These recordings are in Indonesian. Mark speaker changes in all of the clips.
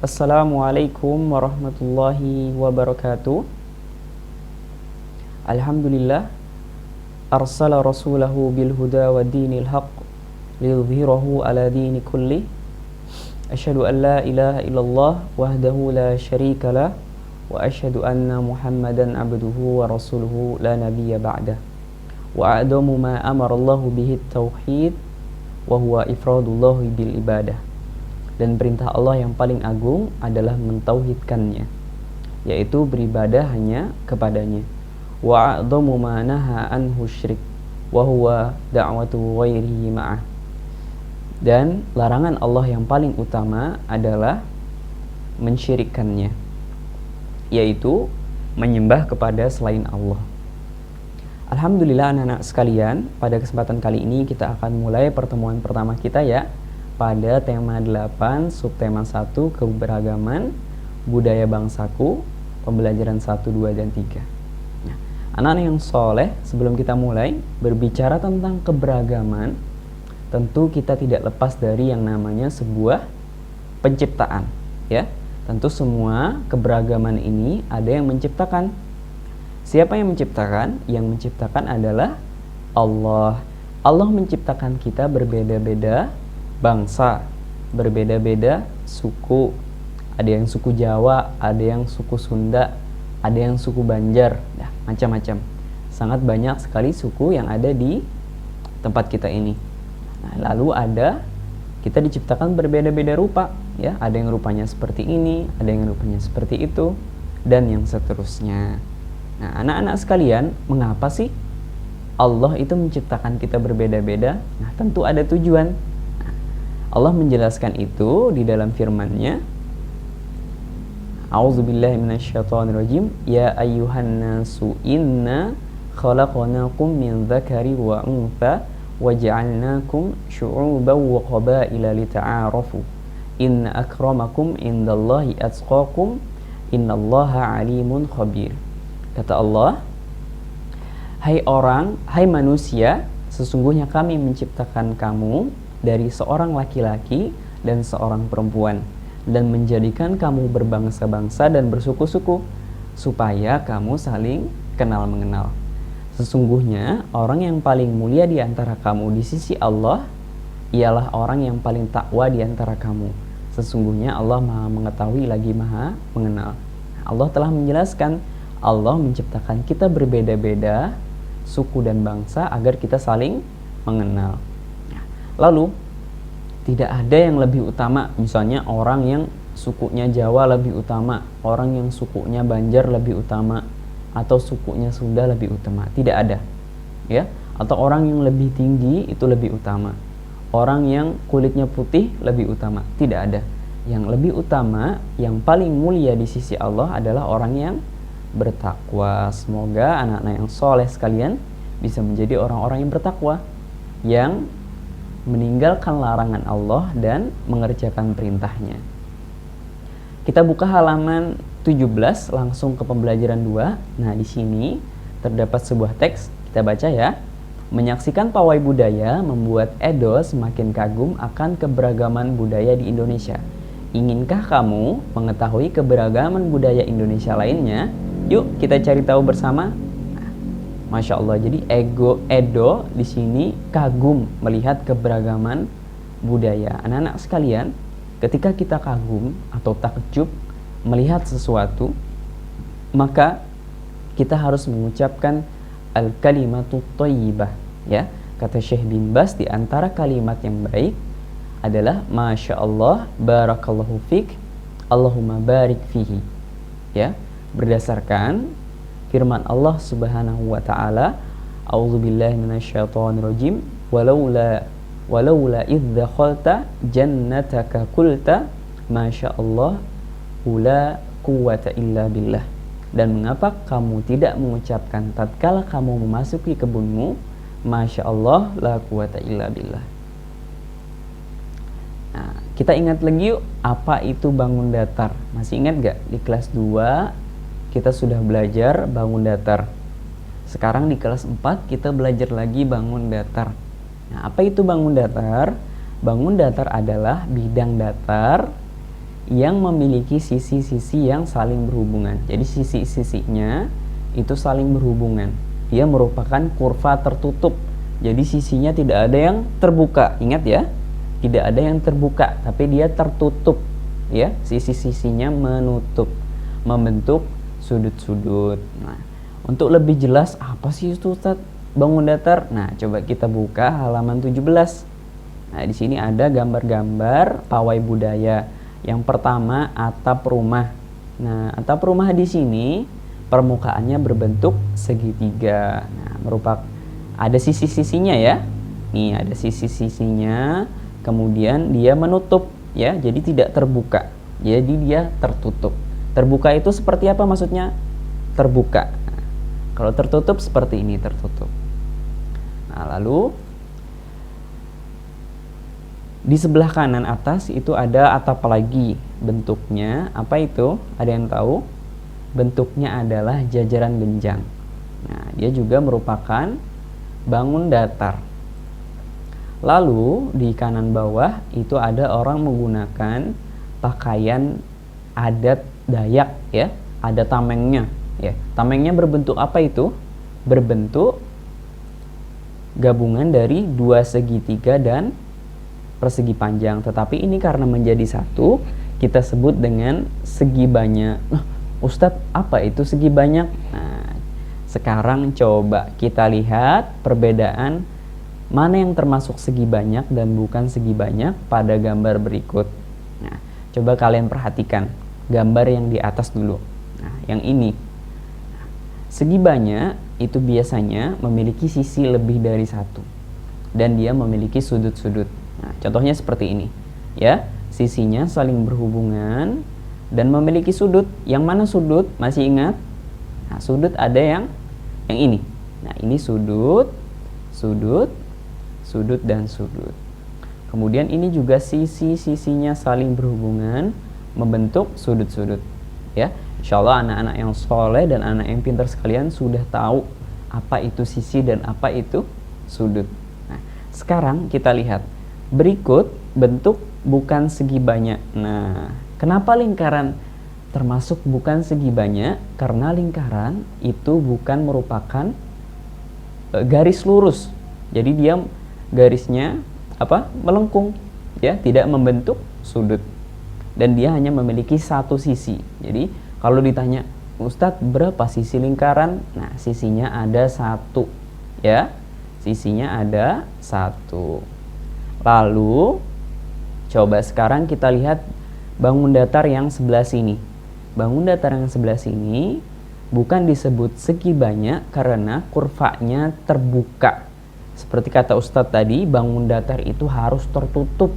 Speaker 1: Assalamualaikum warahmatullahi wabarakatuh. Alhamdulillah arsala rasulahu bil huda wa dinil haqq liyudhhirahu ala dini kulli. Asyhadu an la ilaha illallah wahdahu la syarika lah wa asyhadu anna Muhammadan abduhu wa rasuluhu la nabiyya ba'dah. Wa a'damu ma amara Allahu bihi tauhid wa huwa ifradullahi bil ibadah. Dan perintah Allah yang paling agung adalah mentauhidkannya, yaitu beribadah hanya kepadanya. Wa a'dhamu ma naha anhu syirk wa huwa da'watu ghairihi ma'ah. Dan larangan Allah yang paling utama adalah mensyirikkannya, yaitu menyembah kepada selain Allah. Alhamdulillah anak-anak sekalian, pada kesempatan kali ini kita akan mulai pertemuan pertama kita ya, pada tema 8, subtema 1, keberagaman budaya bangsaku, pembelajaran 1, 2, dan 3. Nah, anak-anak yang soleh, sebelum kita mulai berbicara tentang keberagaman, tentu kita tidak lepas dari yang namanya sebuah penciptaan ya. Tentu semua keberagaman ini ada yang menciptakan. Siapa yang menciptakan? Yang menciptakan adalah Allah. Allah menciptakan kita berbeda-beda bangsa, berbeda-beda suku. Ada yang suku Jawa, ada yang suku Sunda, ada yang suku Banjar, ya, macam-macam. Sangat banyak sekali suku yang ada di tempat kita ini. Nah, lalu kita diciptakan berbeda-beda rupa, ya. Ada yang rupanya seperti ini, ada yang rupanya seperti itu, dan yang seterusnya. Nah, anak-anak sekalian, mengapa sih Allah itu menciptakan kita berbeda-beda? Nah, tentu ada tujuan. Allah menjelaskan itu di dalam firman-Nya. A'udzubillahi minasyaitonirrajim. Ya ayyuhan nasu inna khalaqnakum min dzakari wa untha waja'alnakum syu'uban wa qabaila lita'arafu. Inna akramakum indallahi atqakum innallaha alimun khabir. Kata Allah, hai manusia, sesungguhnya kami menciptakan kamu dari seorang laki-laki dan seorang perempuan, dan menjadikan kamu berbangsa-bangsa dan bersuku-suku, supaya kamu saling kenal mengenal. Sesungguhnya orang yang paling mulia di antara kamu di sisi Allah ialah orang yang paling takwa di antara kamu. Sesungguhnya Allah Maha mengetahui lagi Maha mengenal. Allah telah menjelaskan, Allah menciptakan kita berbeda-beda suku dan bangsa agar kita saling mengenal. Lalu tidak ada yang lebih utama, misalnya orang yang sukunya Jawa lebih utama, orang yang sukunya Banjar lebih utama, atau sukunya Sunda lebih utama. Tidak ada, ya. Atau orang yang lebih tinggi itu lebih utama, orang yang kulitnya putih lebih utama. Tidak ada. Yang lebih utama, yang paling mulia di sisi Allah adalah orang yang bertakwa. Semoga anak-anak yang soleh sekalian bisa menjadi orang-orang yang bertakwa, yang meninggalkan larangan Allah dan mengerjakan perintahnya. Kita buka halaman 17 langsung ke pembelajaran 2. Nah, di sini terdapat sebuah teks, kita baca ya. Menyaksikan pawai budaya membuat Edo semakin kagum akan keberagaman budaya di Indonesia. Inginkah kamu mengetahui keberagaman budaya Indonesia lainnya? Yuk kita cari tahu bersama. Masya Allah, jadi Edo di sini kagum melihat keberagaman budaya. Anak-anak sekalian, ketika kita kagum atau takjub melihat sesuatu, maka kita harus mengucapkan al-kalimatu thayyibah, ya. Kata Syekh bin Bas, di antara kalimat yang baik adalah Masya Allah, barakallahu fik, Allahumma barik fihi, ya. Berdasarkan firman Allah Subhanahu wa taala, A'udzubillahi minasyaitonirrajim, walaula idz dakhalta jannataka qulta masyaallah la quwwata illa billah. Dan mengapa kamu tidak mengucapkan tatkala kamu memasuki kebunmu, Masya Allah la quwwata illa billah. Nah, kita ingat lagi yuk, apa itu bangun datar? Masih ingat gak? Di kelas 2 kita sudah belajar bangun datar. Sekarang di kelas 4 kita belajar lagi bangun datar. Nah, apa itu bangun datar? Bangun datar adalah bidang datar yang memiliki sisi-sisi yang saling berhubungan. Jadi sisi-sisinya itu saling berhubungan. Dia merupakan kurva tertutup. Jadi sisinya tidak ada yang terbuka. Ingat ya, tidak ada yang terbuka, tapi dia tertutup. Ya, sisi-sisinya menutup, membentuk sudut-sudut. Nah, untuk lebih jelas apa sih itu Ustaz bangun datar? Nah, coba kita buka halaman 17. Nah, di sini ada gambar-gambar pawai budaya. Yang pertama, atap rumah. Nah, atap rumah di sini permukaannya berbentuk segitiga. Nah, merupakan ada sisi-sisinya ya. Nih, ada sisi-sisinya. Kemudian dia menutup ya, jadi tidak terbuka. Jadi dia tertutup. Terbuka itu seperti apa maksudnya? Terbuka. Nah, kalau tertutup seperti ini, tertutup. Nah, lalu di sebelah kanan atas itu ada atap lagi. Bentuknya apa itu? Ada yang tahu? Bentuknya adalah jajaran genjang. Nah, dia juga merupakan bangun datar. Lalu di kanan bawah itu ada orang menggunakan pakaian adat Dayak ya. Ada tamengnya ya. Tamengnya berbentuk apa itu? Berbentuk gabungan dari dua segitiga dan persegi panjang, tetapi ini karena menjadi satu kita sebut dengan segi banyak. Ustadz, apa itu segi banyak? Nah, sekarang coba kita lihat perbedaan mana yang termasuk segi banyak dan bukan segi banyak pada gambar berikut. Nah, coba kalian perhatikan gambar yang di atas dulu. Nah, yang ini. Nah, segi banyak itu biasanya memiliki sisi lebih dari satu dan dia memiliki sudut-sudut. Nah, contohnya seperti ini, ya, sisinya saling berhubungan dan memiliki sudut. Yang mana sudut? Masih ingat? Nah, sudut ada yang ini. Nah, ini sudut, sudut, sudut dan sudut. Kemudian ini juga sisi-sisinya saling berhubungan, membentuk sudut-sudut. Ya, insya Allah anak-anak yang soleh dan anak yang pintar sekalian sudah tahu apa itu sisi dan apa itu sudut. Nah, sekarang kita lihat. Berikut bentuk bukan segi banyak. Nah, kenapa lingkaran termasuk bukan segi banyak? Karena lingkaran itu bukan merupakan garis lurus. Jadi dia garisnya melengkung, ya, tidak membentuk sudut. Dan dia hanya memiliki satu sisi. Jadi kalau ditanya, Ustadz berapa sisi lingkaran? Nah, sisinya ada satu, ya. Sisinya ada satu. Lalu coba sekarang kita lihat bangun datar yang sebelah sini. Bangun datar yang sebelah sini bukan disebut segi banyak karena kurvanya terbuka. Seperti kata Ustadz tadi, bangun datar itu harus tertutup.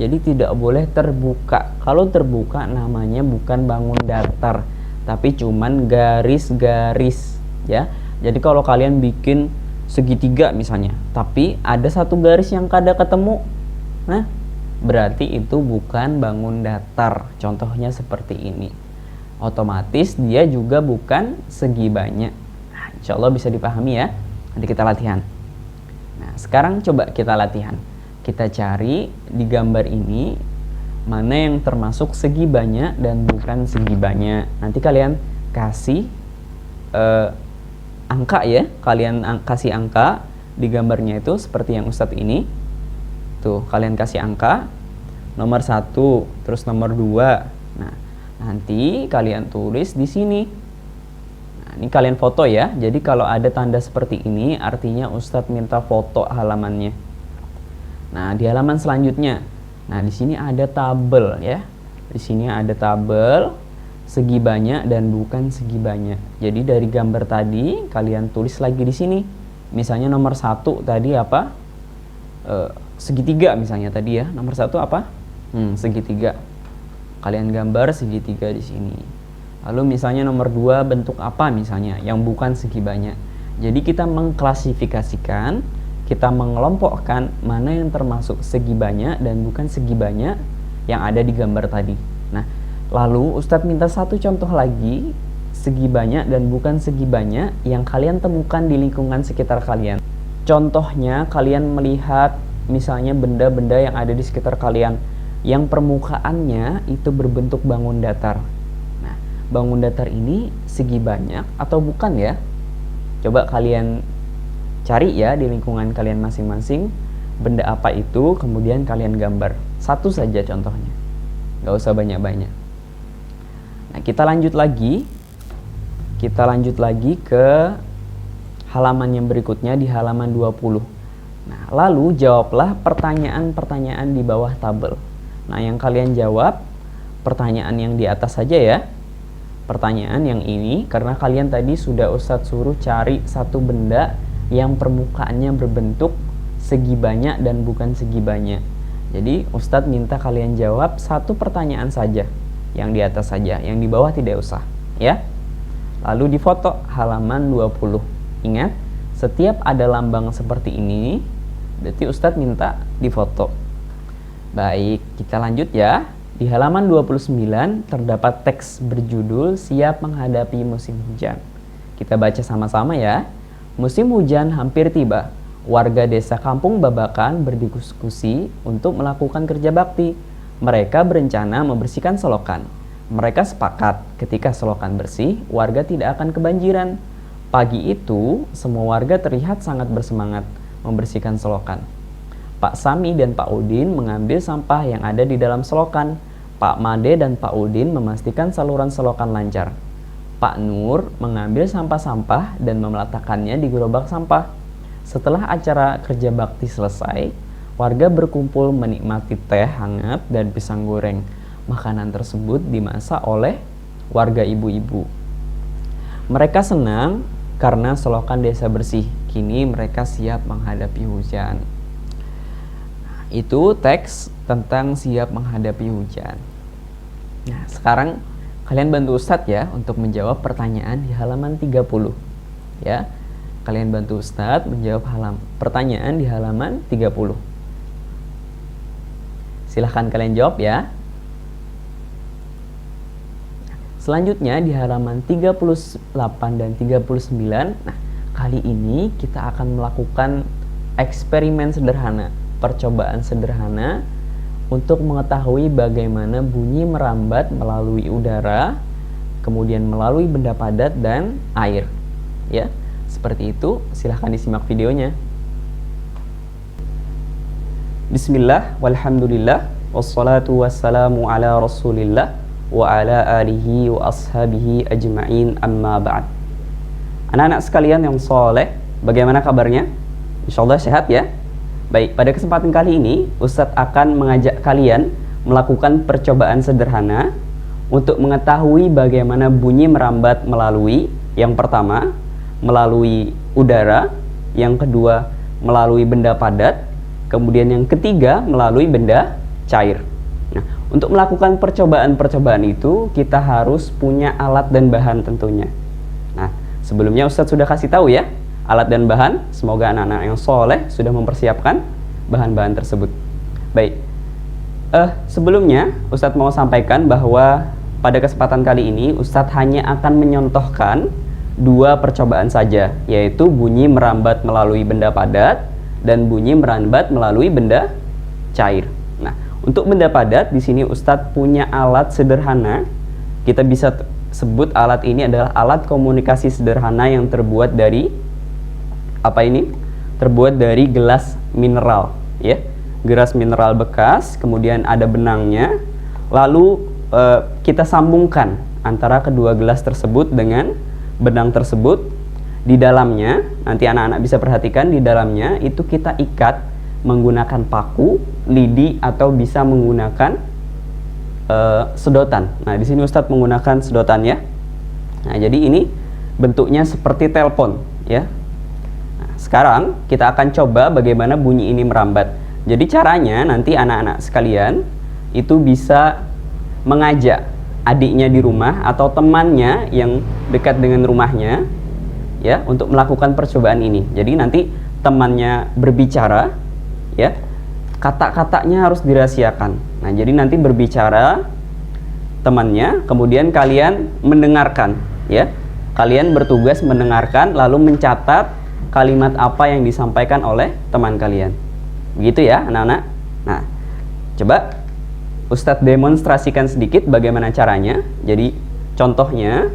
Speaker 1: Jadi tidak boleh terbuka. Kalau terbuka namanya bukan bangun datar, tapi cuman garis-garis, ya. Jadi kalau kalian bikin segitiga misalnya, tapi ada satu garis yang kada ketemu, nah berarti itu bukan bangun datar. Contohnya seperti ini, otomatis dia juga bukan segi banyak. Nah, insya Allah bisa dipahami ya. Nanti kita latihan. Nah, sekarang coba kita latihan. Kita cari di gambar ini mana yang termasuk segi banyak dan bukan segi banyak. Nanti kalian kasih angka ya, kalian kasih angka di gambarnya itu seperti yang Ustadz ini. Tuh, kalian kasih angka nomor 1, terus nomor 2. Nah, nanti kalian tulis di sini. Nah, ini kalian foto ya. Jadi kalau ada tanda seperti ini artinya Ustadz minta foto halamannya. Nah, di halaman selanjutnya. Nah, di sini ada tabel ya. Di sini ada tabel segi banyak dan bukan segi banyak. Jadi dari gambar tadi kalian tulis lagi di sini. Misalnya nomor 1 tadi apa? Segitiga misalnya tadi ya. Nomor 1 apa? Segitiga. Kalian gambar segitiga di sini. Lalu misalnya nomor 2 bentuk apa misalnya yang bukan segi banyak. Jadi kita mengklasifikasikan, kita mengelompokkan mana yang termasuk segi banyak dan bukan segi banyak yang ada di gambar tadi. Nah, lalu Ustadz minta satu contoh lagi segi banyak dan bukan segi banyak yang kalian temukan di lingkungan sekitar kalian. Contohnya kalian melihat misalnya benda-benda yang ada di sekitar kalian. yang permukaannya itu berbentuk bangun datar. Nah, bangun datar ini segi banyak atau bukan ya? Coba kalian cari ya di lingkungan kalian masing-masing, benda apa itu, kemudian kalian gambar. Satu saja contohnya, nggak usah banyak-banyak. Nah, kita lanjut lagi ke halaman yang berikutnya di halaman 20. Nah, lalu jawablah pertanyaan-pertanyaan di bawah tabel. Nah, yang kalian jawab pertanyaan yang di atas saja ya. Pertanyaan yang ini karena kalian tadi sudah Ustadz suruh cari satu benda yang permukaannya berbentuk segi banyak dan bukan segi banyak. Jadi Ustadz minta kalian jawab satu pertanyaan saja, yang di atas saja, yang di bawah tidak usah ya. Lalu difoto halaman 20. Ingat, setiap ada lambang seperti ini berarti Ustadz minta difoto. Baik, kita lanjut ya. Di halaman 29 terdapat teks berjudul Siap Menghadapi Musim Hujan. Kita baca sama-sama ya. Musim hujan hampir tiba. Warga desa Kampung Babakan berdiskusi untuk melakukan kerja bakti. Mereka berencana membersihkan selokan. Mereka sepakat ketika selokan bersih, warga tidak akan kebanjiran. Pagi itu, semua warga terlihat sangat bersemangat membersihkan selokan. Pak Sami dan Pak Udin mengambil sampah yang ada di dalam selokan. Pak Made dan Pak Udin memastikan saluran selokan lancar. Pak Nur mengambil sampah-sampah dan meletakkannya di gerobak sampah. Setelah acara kerja bakti selesai, warga berkumpul menikmati teh hangat dan pisang goreng. Makanan tersebut dimasak oleh warga ibu-ibu. Mereka senang karena selokan desa bersih. Kini mereka siap menghadapi hujan. Itu teks tentang siap menghadapi hujan. Nah, sekarang kalian bantu Ustadz ya untuk menjawab pertanyaan di halaman 30. Ya, kalian bantu Ustadz menjawab pertanyaan di halaman 30. Silahkan kalian jawab ya. Selanjutnya di halaman 38 dan 39. Nah, kali ini kita akan melakukan eksperimen sederhana, percobaan sederhana untuk mengetahui bagaimana bunyi merambat melalui udara, kemudian melalui benda padat dan air. Ya, seperti itu. Silahkan disimak videonya. Bismillah, walhamdulillah, wassalatu wassalamu ala rasulillah wa ala alihi wa ashabihi ajma'in, amma ba'd. Anak-anak sekalian yang soleh, bagaimana kabarnya? Insyaallah sehat ya. Baik, pada kesempatan kali ini Ustadz akan mengajak kalian melakukan percobaan sederhana untuk mengetahui bagaimana bunyi merambat melalui, yang pertama, melalui udara, yang kedua, melalui benda padat, kemudian yang ketiga, melalui benda cair. Nah, untuk melakukan percobaan-percobaan itu, kita harus punya alat dan bahan tentunya. Nah, sebelumnya Ustadz sudah kasih tahu ya, alat dan bahan. Semoga anak-anak yang soleh sudah mempersiapkan bahan-bahan tersebut. Baik, sebelumnya Ustadz mau sampaikan bahwa pada kesempatan kali ini Ustadz hanya akan menyontohkan dua percobaan saja, yaitu bunyi merambat melalui benda padat dan bunyi merambat melalui benda cair. Nah, untuk benda padat di sini Ustadz punya alat sederhana. Kita bisa sebut alat ini adalah alat komunikasi sederhana yang terbuat dari apa ini? Terbuat dari gelas mineral, ya. Gelas mineral bekas, kemudian ada benangnya. Lalu kita sambungkan antara kedua gelas tersebut dengan benang tersebut. Di dalamnya, nanti anak-anak bisa perhatikan, di dalamnya itu kita ikat menggunakan paku, lidi, atau bisa menggunakan sedotan. Nah, di sini Ustadz menggunakan sedotan ya. Nah, jadi ini bentuknya seperti telepon, ya. Sekarang kita akan coba bagaimana bunyi ini merambat. Jadi caranya nanti anak-anak sekalian itu bisa mengajak adiknya di rumah atau temannya yang dekat dengan rumahnya ya untuk melakukan percobaan ini. Jadi nanti temannya berbicara ya, kata-katanya harus dirahasiakan. Nah, jadi nanti berbicara temannya, kemudian kalian mendengarkan ya. Kalian bertugas mendengarkan lalu mencatat kalimat apa yang disampaikan oleh teman kalian. Begitu ya anak-anak. Nah, coba Ustadz demonstrasikan sedikit bagaimana caranya. Jadi contohnya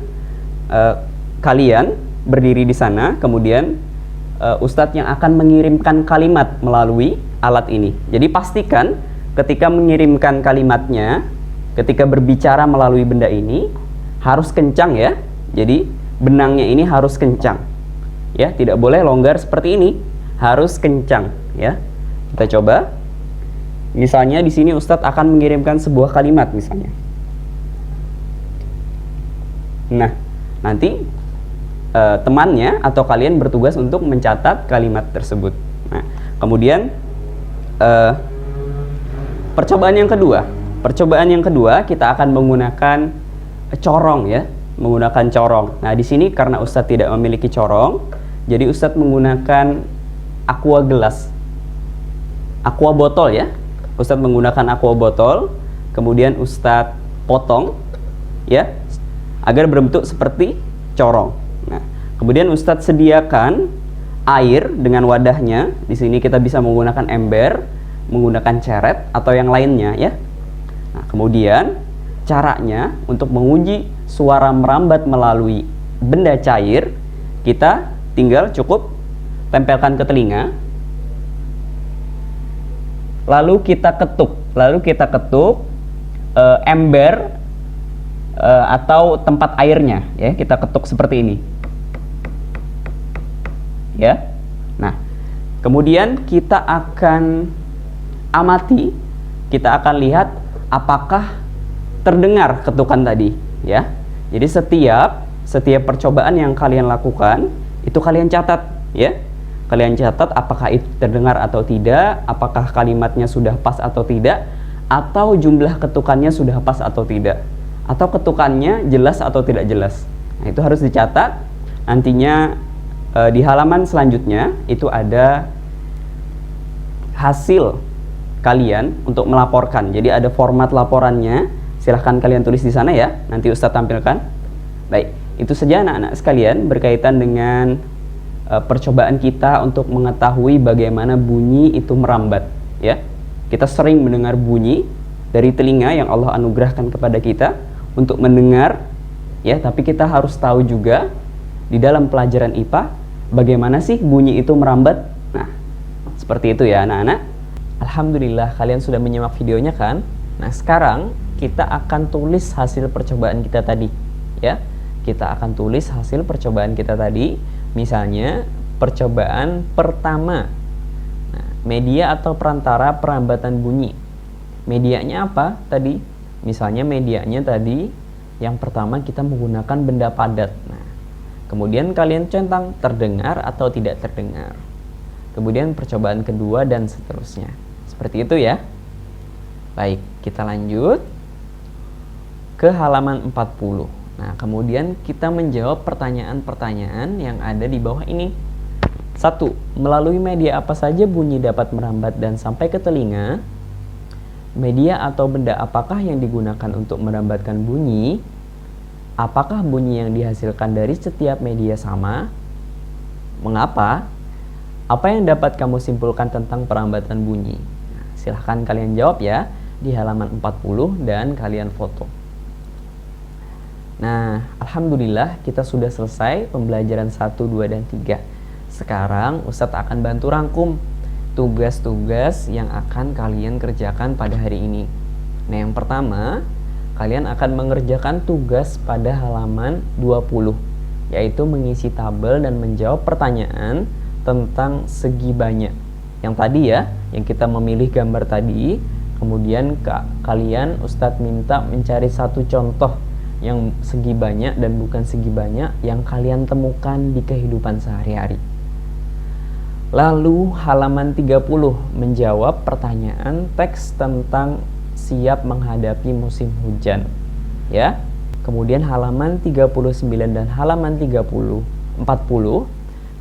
Speaker 1: kalian berdiri di sana, kemudian Ustadz yang akan mengirimkan kalimat melalui alat ini. Jadi pastikan ketika mengirimkan kalimatnya, ketika berbicara melalui benda ini harus kencang ya. Jadi benangnya ini harus kencang ya, tidak boleh longgar seperti ini, harus kencang ya. Kita coba. Misalnya di sini Ustadz akan mengirimkan sebuah kalimat misalnya. Nah, nanti temannya atau kalian bertugas untuk mencatat kalimat tersebut. Nah, kemudian percobaan yang kedua kita akan menggunakan corong ya, menggunakan corong. Nah, di sini karena Ustadz tidak memiliki corong, jadi Ustadz menggunakan aqua gelas, aqua botol ya. Ustadz menggunakan aqua botol, kemudian Ustadz potong ya agar berbentuk seperti corong. Nah, kemudian Ustadz sediakan air dengan wadahnya. Di sini kita bisa menggunakan ember, menggunakan ceret atau yang lainnya ya. Nah, kemudian caranya untuk menguji suara merambat melalui benda cair, kita tinggal cukup tempelkan ke telinga. Lalu kita ketuk ember atau tempat airnya ya, kita ketuk seperti ini ya. Nah, kemudian kita akan amati, kita akan lihat apakah terdengar ketukan tadi ya. Jadi setiap percobaan yang kalian lakukan itu kalian catat ya. Kalian catat apakah itu terdengar atau tidak, apakah kalimatnya sudah pas atau tidak, atau jumlah ketukannya sudah pas atau tidak, atau ketukannya jelas atau tidak jelas. Nah, itu harus dicatat. Nantinya di halaman selanjutnya itu ada hasil kalian untuk melaporkan. Jadi ada format laporannya. Silahkan kalian tulis di sana ya. Nanti Ustadz tampilkan. Baik, itu saja anak-anak sekalian berkaitan dengan percobaan kita untuk mengetahui bagaimana bunyi itu merambat ya. Kita sering mendengar bunyi dari telinga yang Allah anugerahkan kepada kita untuk mendengar ya, tapi kita harus tahu juga di dalam pelajaran IPA bagaimana sih bunyi itu merambat. Nah, seperti itu ya anak-anak. Alhamdulillah kalian sudah menyimak videonya kan. Nah, sekarang kita akan tulis hasil percobaan kita tadi ya. Kita akan tulis hasil percobaan kita tadi. Misalnya percobaan pertama, nah, media atau perantara perambatan bunyi. Medianya apa tadi? Misalnya medianya tadi yang pertama kita menggunakan benda padat. Nah, kemudian kalian centang terdengar atau tidak terdengar. Kemudian percobaan kedua dan seterusnya. Seperti itu ya. Baik, kita lanjut ke halaman 40. Nah, kemudian kita menjawab pertanyaan-pertanyaan yang ada di bawah ini. 1. Melalui media apa saja bunyi dapat merambat dan sampai ke telinga? Media atau benda apakah yang digunakan untuk merambatkan bunyi? Apakah bunyi yang dihasilkan dari setiap media sama? Mengapa? Apa yang dapat kamu simpulkan tentang perambatan bunyi? Nah, silahkan kalian jawab ya di halaman 40 dan kalian foto. Nah, alhamdulillah kita sudah selesai pembelajaran 1, 2, dan 3. Sekarang Ustadz akan bantu rangkum tugas-tugas yang akan kalian kerjakan pada hari ini. Nah, yang pertama, kalian akan mengerjakan tugas pada halaman 20, yaitu mengisi tabel dan menjawab pertanyaan tentang segi banyak. Yang tadi ya, yang kita memilih gambar tadi, kemudian kalian Ustadz minta mencari satu contoh yang segi banyak dan bukan segi banyak yang kalian temukan di kehidupan sehari-hari. Lalu halaman 30 menjawab pertanyaan teks tentang siap menghadapi musim hujan ya. Kemudian halaman 39 dan halaman 40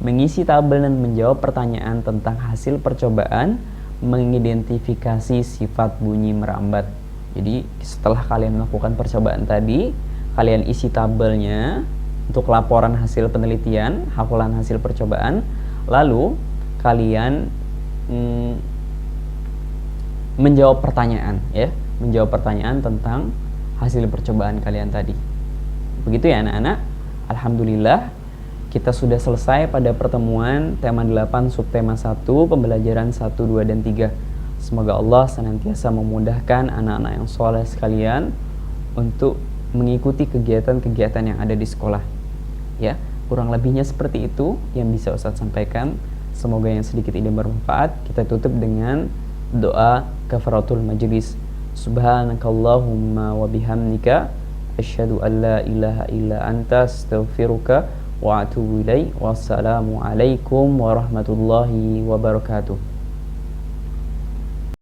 Speaker 1: mengisi tabel dan menjawab pertanyaan tentang hasil percobaan mengidentifikasi sifat bunyi merambat. Jadi setelah kalian melakukan percobaan tadi, kalian isi tabelnya untuk laporan hasil penelitian, hafalan hasil percobaan, lalu kalian menjawab pertanyaan ya. menjawab pertanyaan tentang hasil percobaan kalian tadi. Begitu ya anak-anak. Alhamdulillah kita sudah selesai pada pertemuan tema 8 subtema 1 pembelajaran 1, 2, dan 3. Semoga Allah senantiasa memudahkan anak-anak yang soleh sekalian untuk mengikuti kegiatan-kegiatan yang ada di sekolah. Ya, kurang lebihnya seperti itu yang bisa Ustadz sampaikan. Semoga yang sedikit ini bermanfaat. Kita tutup dengan doa kafaratul majlis. Subhanakallahumma wa bihamdika asyhadu an la ilaha illa anta astaghfiruka wa atubu ilaik. Wassalamu alaikum warahmatullahi wabarakatuh.